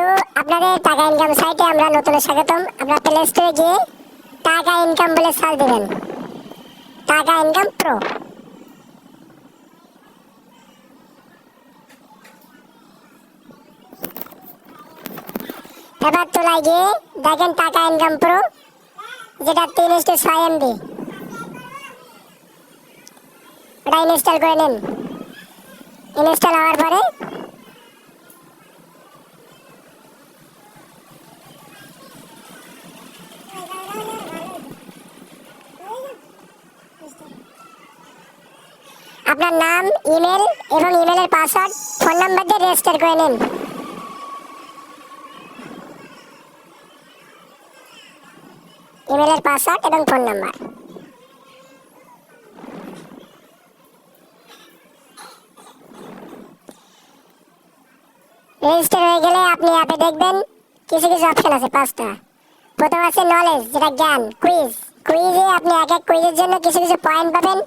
তো আপনাদের টাকা ইনকাম সাইটে আমরা নতুন স্বাগতম। আপনারা প্লে স্টোরে গিয়ে টাকা ইনকাম বলে সার্চ দেবেন, টাকা ইনকাম প্রো। এবার তোলায় গিয়ে দেখেন টাকা ইনকাম প্রো, যেটা 3:6 MB। ওটা ইনস্টল করে নিন। ইনস্টল হওয়ার পরে আপনার নাম, ইমেল এবং ইমেলের পাসওয়ার্ড, ফোন নাম্বার দিয়ে রেজিস্টার করে নিন। ইমেলের পাসওয়ার্ড এবং ফোন নাম্বার। রেজিস্টার হয়ে গেলে আপনি অ্যাপে দেখবেন কিছু কিছু অপশন আছে 5টা। প্রথম আছে নলেজ, যেটা জ্ঞান, কুইজ। কুইজে আপনি এক এক কুইজের জন্য কিছু কিছু পয়েন্ট পাবেন,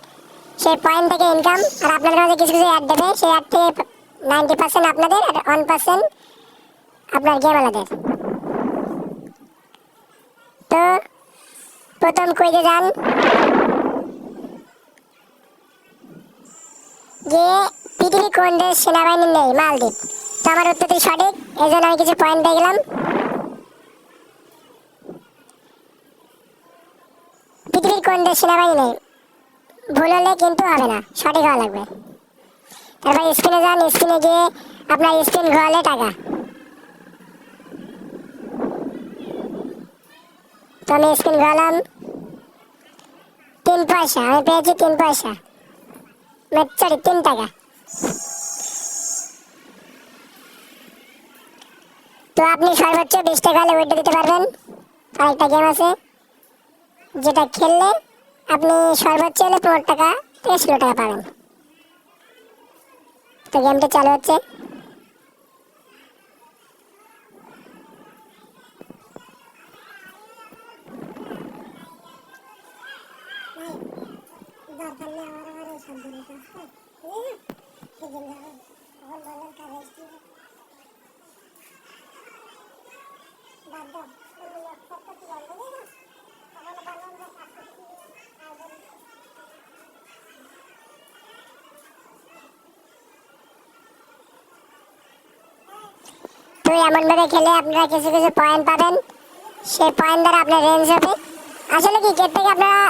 সেই পয়েন্ট থেকে ইনকাম। আর আপনাদের মাঝে কিছু কিছু অ্যাড দেবে, সেই অ্যাড থেকে 90% আপনাদের আর 1% আপনার গেমওয়ালাদের। তো প্রথম কুইজে যান, যে পৃথিবী কোন দেশ সেনাবাহিনী নেই? মালদ্বীপ। তো আমার উত্তরটি সঠিক, এই জন্য আমি কিছু পয়েন্ট পেয়ে গেলাম। পৃথিবীর কোন দেশ সেনাবাহিনী নেই? ভুল হলে কিন্তু হবে না, সঠিক হওয়া লাগবে। তারপর স্ক্রিনে যান, স্ক্রিনে গিয়ে আপনার স্ক্রিন ঘোরালে টাকা। তো আমি স্ক্রিন ঘোরালাম, 3 পয়সা আমি পেয়েছি, 3 পয়সা, সরি 3 টাকা। তো আপনি সর্বোচ্চ 20 টাকা হলে উইথড্র দিতে পারবেন। আরেকটা গেম আছে, যেটা খেললে আপনি সর্বোচ্চ হলে 15 টাকা থেকে 16 টাকা পাবেন। তো গেমটা চালু হচ্ছে। তো এমনভাবে খেলে আপনারা কিছু কিছু পয়েন্ট পাবেন, সেই পয়েন্ট দ্বারা আপনার রেঞ্জ হবে। আসলে কি গেট থেকে আপনারা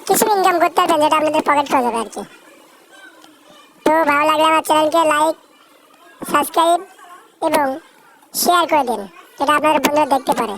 কিছু ইনকাম করতে পারবেন, যেটা আপনাদের পকেট খরচ হবে আর কি। তো ভালো লাগলে আমার চ্যানেলকে লাইক, সাবস্ক্রাইব এবং শেয়ার করে দিন, যেটা আপনাদের বন্ধুরা দেখতে পারে।